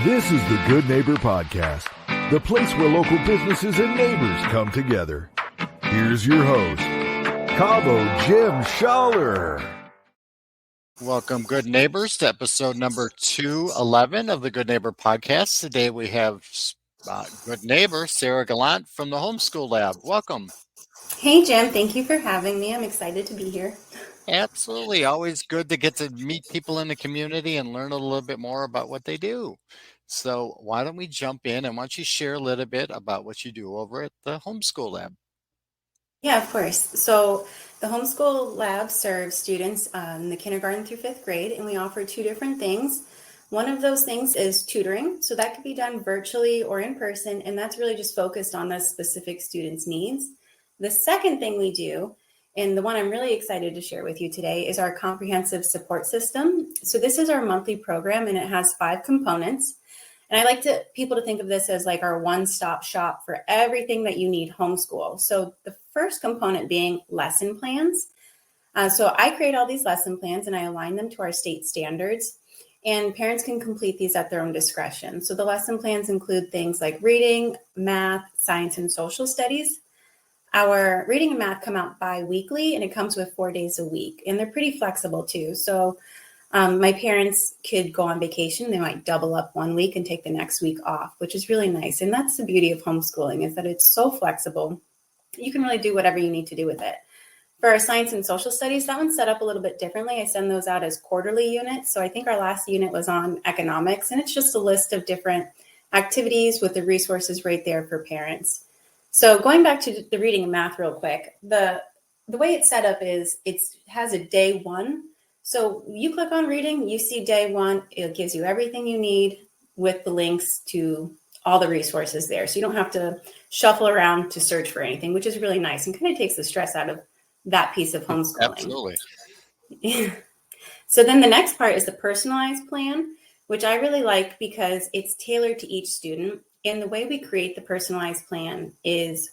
This is the Good Neighbor Podcast, the place where local businesses and neighbors come together. Here's your host, Cabo Jim Schaller. Welcome, good neighbors, to episode number 211 of the Good Neighbor Podcast. Today we have good neighbor Sarah Gallant from the Homeschool Lab. Welcome. Hey, Jim. Thank you for having me. I'm excited to be here. Absolutely. Always good to get to meet people in the community and learn a little bit more about what they do. So why don't we jump in and why don't you share a little bit about what you do over at the Homeschool Lab? Yeah, of course. So the Homeschool Lab serves students in the kindergarten through fifth grade, and we offer two different things. One of those things is tutoring. So that could be done virtually or in person, and that's really just focused on the specific student's needs. The second thing we do, and the one I'm really excited to share with you today, is our comprehensive support system. So this is our monthly program, and it has 5 components. And I like people to think of this as like our one-stop shop for everything that you need homeschool. So the first component being lesson plans. So I create all these lesson plans and I align them to our state standards, and parents can complete these at their own discretion. So the lesson plans include things like reading, math, science, and social studies. Our reading and math come out bi-weekly, and it comes with 4 days a week, and they're pretty flexible too. So my parents could go on vacation. They might double up 1 week and take the next week off, which is really nice. And that's the beauty of homeschooling, is that it's so flexible. You can really do whatever you need to do with it. For our science and social studies, that one's set up a little bit differently. I send those out as quarterly units. So I think our last unit was on economics, and it's just a list of different activities with the resources right there for parents. So going back to the reading and math real quick, the way it's set up is it has a day one. So you click on reading, you see day one, it gives you everything you need with the links to all the resources there. So you don't have to shuffle around to search for anything, which is really nice and kind of takes the stress out of that piece of homeschooling. Absolutely. Yeah. So then the next part is the personalized plan, which I really like because it's tailored to each student. And the way we create the personalized plan is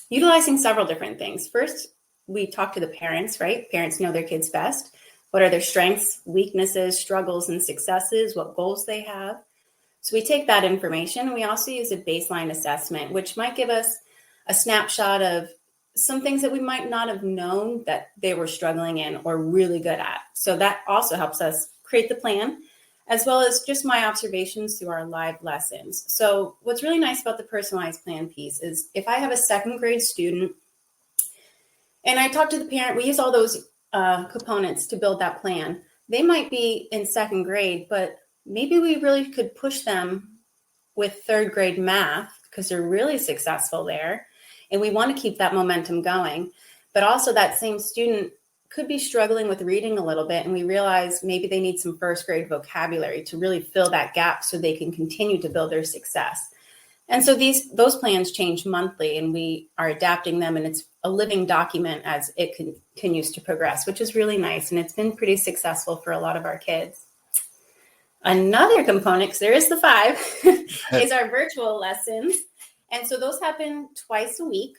utilizing several different things. First, we talk to the parents, right? Parents know their kids best. What are their strengths, weaknesses, struggles, and successes? What goals they have? So we take that information. We also use a baseline assessment, which might give us a snapshot of some things that we might not have known that they were struggling in or really good at. So that also helps us create the plan, as well as just my observations through our live lessons. So what's really nice about the personalized plan piece is if I have a second grade student and I talk to the parent, we use all those components to build that plan. They might be in second grade, but maybe we really could push them with third grade math because they're really successful there. And we want to keep that momentum going. But also that same student could be struggling with reading a little bit, and we realize maybe they need some first grade vocabulary to really fill that gap so they can continue to build their success. And so those plans change monthly, and we are adapting them, and it's a living document as it continues to progress, which is really nice. And it's been pretty successful for a lot of our kids. Another component, because there is the 5, is our virtual lessons. And so those happen twice a week.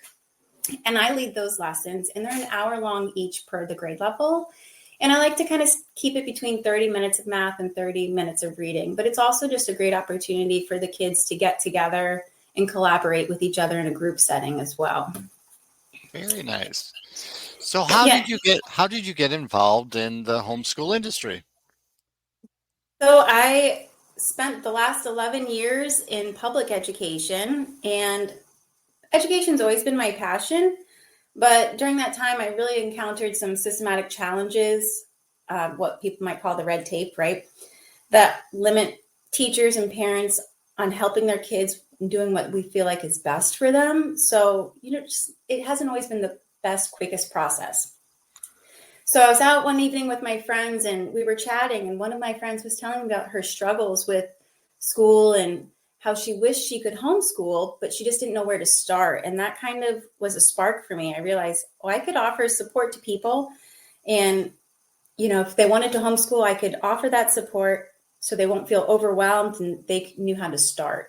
And I lead those lessons, and they're an hour long each per the grade level. And I like to kind of keep it between 30 minutes of math and 30 minutes of reading. But it's also just a great opportunity for the kids to get together and collaborate with each other in a group setting as well. Very nice. So how did you get involved in the homeschool industry? So I spent the last 11 years in public education, and education's always been my passion. But during that time, I really encountered some systematic challenges, what people might call the red tape, right? That limit teachers and parents on helping their kids doing what we feel like is best for them. So, it hasn't always been the best, quickest process. So I was out one evening with my friends and we were chatting, and one of my friends was telling me about her struggles with school and how she wished she could homeschool, but she just didn't know where to start. And that kind of was a spark for me. I realized, I could offer support to people. And, if they wanted to homeschool, I could offer that support so they won't feel overwhelmed and they knew how to start.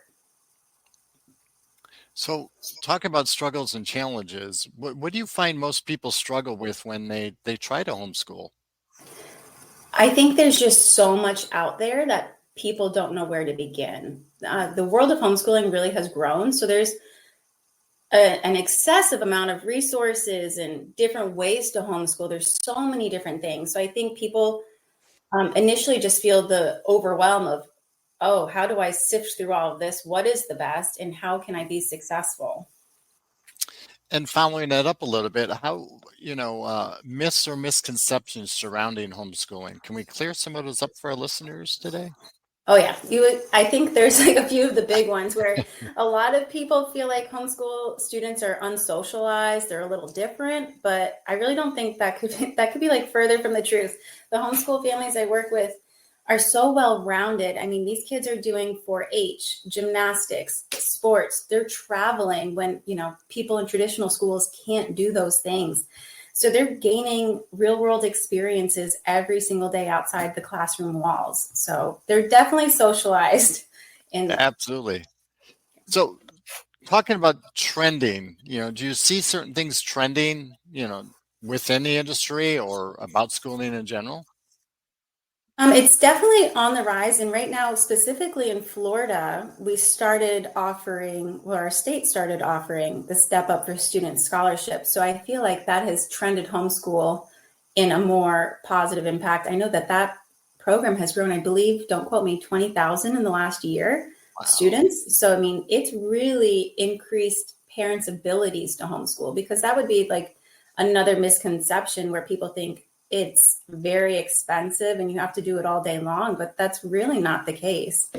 So talking about struggles and challenges, what do you find most people struggle with when they try to homeschool? I think there's just so much out there that people don't know where to begin. The world of homeschooling really has grown. So there's an excessive amount of resources and different ways to homeschool. There's so many different things. So I think people initially just feel the overwhelm of, oh, how do I sift through all of this? What is the best and how can I be successful? And following that up a little bit, how, myths or misconceptions surrounding homeschooling, can we clear some of those up for our listeners today? Oh yeah, I think there's like a few of the big ones where a lot of people feel like homeschool students are unsocialized, they're a little different, but I really don't think that could be like further from the truth. The homeschool families I work with are so well-rounded. I mean, these kids are doing 4-H, gymnastics, sports. They're traveling when, people in traditional schools can't do those things. So they're gaining real-world experiences every single day outside the classroom walls. So they're definitely socialized. Absolutely. So talking about trending, do you see certain things trending, within the industry or about schooling in general? It's definitely on the rise. And right now, specifically in Florida, our state started offering the Step Up for Student Scholarship. So I feel like that has trended homeschool in a more positive impact. I know that program has grown, I believe, don't quote me, 20,000 in the last year, Wow. students. So, I mean, it's really increased parents' abilities to homeschool, because that would be like another misconception where people think it's very expensive and you have to do it all day long, but that's really not the case.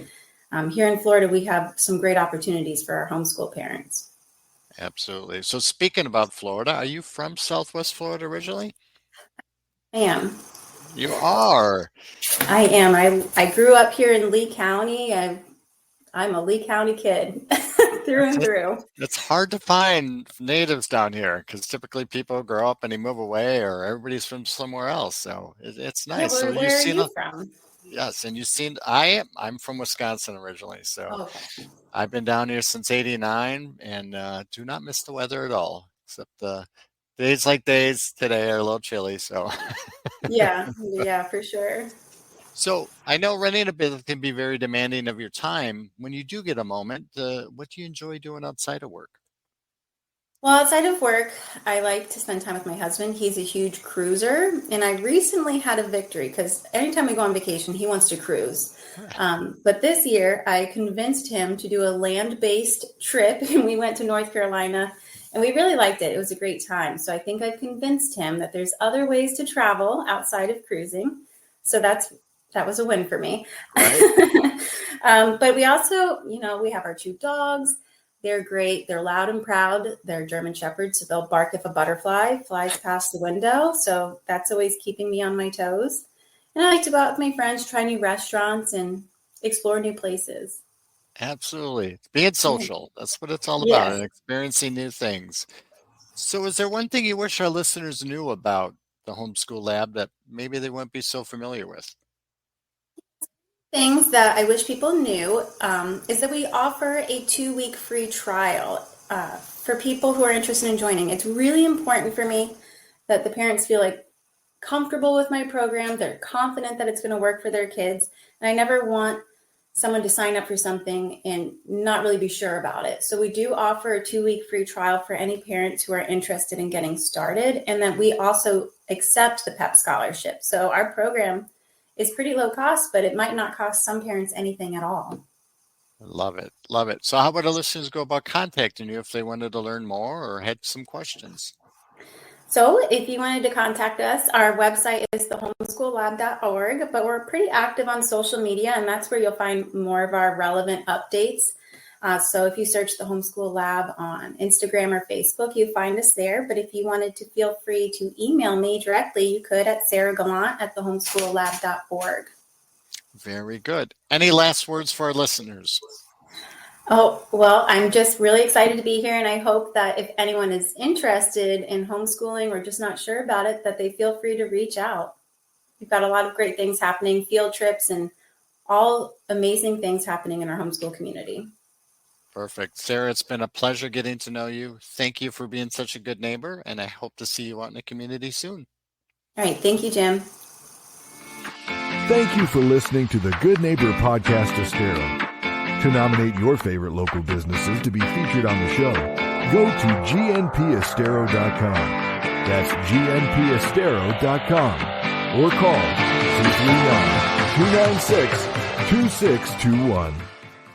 Here in Florida, we have some great opportunities for our homeschool parents. Absolutely. So speaking about Florida, are you from Southwest Florida originally? I am. You are. I am. I grew up here in Lee County. I'm a Lee County kid through and through. It's hard to find natives down here because typically people grow up and they move away, or everybody's from somewhere else. So it's nice. Yeah, So where are you from? Yes, and you've seen. I'm from Wisconsin originally, so Okay. I've been down here since '89, and do not miss the weather at all. Except days like days today are a little chilly. So Yeah, for sure. So I know running a business can be very demanding of your time. When you do get a moment, what do you enjoy doing outside of work? Well, outside of work, I like to spend time with my husband. He's a huge cruiser, and I recently had a victory because anytime we go on vacation, he wants to cruise. But this year, I convinced him to do a land-based trip, and we went to North Carolina, and we really liked it. It was a great time. So I think I've convinced him that there's other ways to travel outside of cruising. So that was a win for me. Right. But we also, we have our 2 dogs. They're great. They're loud and proud. They're German Shepherds, so they'll bark if a butterfly flies past the window. So that's always keeping me on my toes. And I like to go out with my friends, try new restaurants, and explore new places. Absolutely. Being social. That's what it's all about, Yes. and experiencing new things. So is there one thing you wish our listeners knew about the Homeschool Lab that maybe they wouldn't be so familiar with? Things that I wish people knew is that we offer a 2-week free trial for people who are interested in joining. It's really important for me that the parents feel like comfortable with my program. They're confident that it's going to work for their kids. And I never want someone to sign up for something and not really be sure about it. So we do offer a 2-week free trial for any parents who are interested in getting started. And then we also accept the PEP scholarship. So our program is pretty low cost, but it might not cost some parents anything at all. Love it. Love it. So how would our listeners go about contacting you if they wanted to learn more or had some questions? So if you wanted to contact us, our website is thehomeschoollab.org, but we're pretty active on social media, and that's where you'll find more of our relevant updates. So if you search the Homeschool Lab on Instagram or Facebook, you find us there. But if you wanted to, feel free to email me directly, you could at sarahgallant@thehomeschoollab.org. Very good. Any last words for our listeners? Oh, well, I'm just really excited to be here. And I hope that if anyone is interested in homeschooling or just not sure about it, that they feel free to reach out. We've got a lot of great things happening, field trips, and all amazing things happening in our homeschool community. Perfect. Sarah, it's been a pleasure getting to know you. Thank you for being such a good neighbor, and I hope to see you out in the community soon. All right. Thank you, Jim. Thank you for listening to the Good Neighbor Podcast Estero. To nominate your favorite local businesses to be featured on the show, go to gnpestero.com. That's gnpestero.com. Or call 239-296-2621.